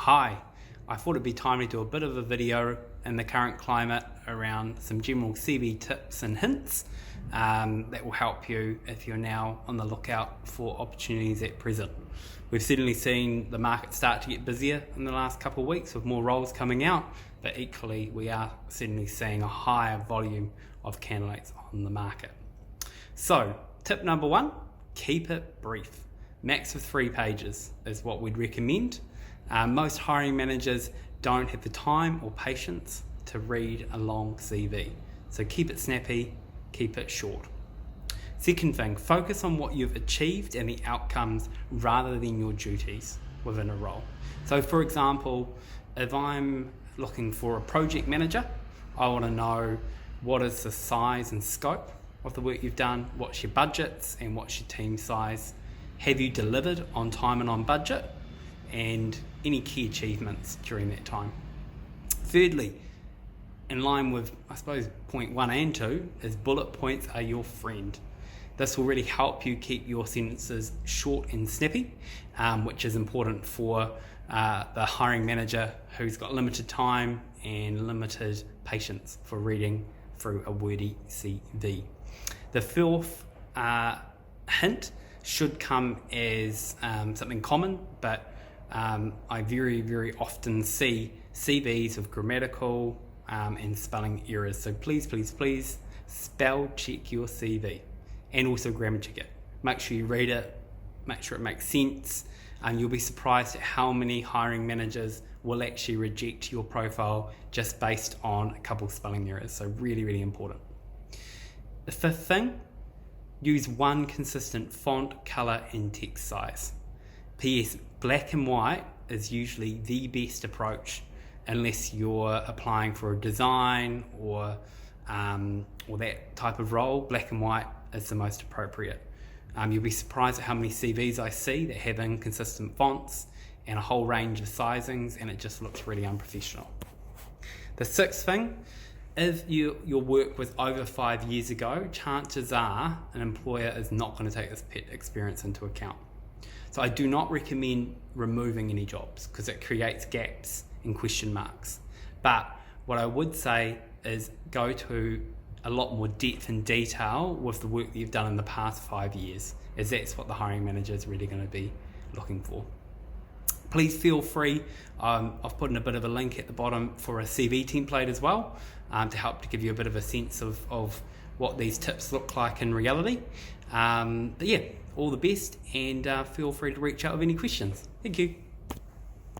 Hi, I thought it'd be time to do a bit of a video in the current climate around some general CV tips and hints that will help you if you're now on the lookout for opportunities at present. We've certainly seen the market start to get busier in the last couple of weeks with more roles coming out, but equally we are certainly seeing a higher volume of candidates on the market. So tip number one, keep it brief. Max of 3 pages is what we'd recommend. Most hiring managers don't have the time or patience to read a long CV. So keep it snappy, keep it short. Second thing, focus on what you've achieved and the outcomes rather than your duties within a role. So for example, if I'm looking for a project manager, I want to know what is the size and scope of the work you've done, what's your budgets and what's your team size, have you delivered on time and on budget, and any key achievements during that time. Thirdly, in line with, I suppose, point 1 and 2, is bullet points are your friend. This will really help you keep your sentences short and snappy, which is important for the hiring manager who's got limited time and limited patience for reading through a wordy CV. The fourth hint should come as something common, but I very often see CVs with grammatical and spelling errors. So please spell check your CV and also grammar check it. Make sure you read it, make sure it makes sense, and you'll be surprised at how many hiring managers will actually reject your profile just based on a couple spelling errors. So really important. The fifth thing, use one consistent font, color, and text size. P.S. Black and white is usually the best approach unless you're applying for a design or that type of role. Black and white is the most appropriate. You'll be surprised at how many CVs I see that have inconsistent fonts and a whole range of sizings, and it just looks really unprofessional. The sixth thing, if your work was over 5 years ago, chances are an employer is not going to take this pet experience into account. So I do not recommend removing any jobs because it creates gaps and question marks. But what I would say is go to a lot more depth and detail with the work that you've done in the past 5 years, as that's what the hiring manager is really going to be looking for. Please feel free, I've put in a bit of a link at the bottom for a CV template as well, to help to give you a bit of a sense of what these tips look like in reality. But yeah, all the best, and feel free to reach out with any questions. Thank you.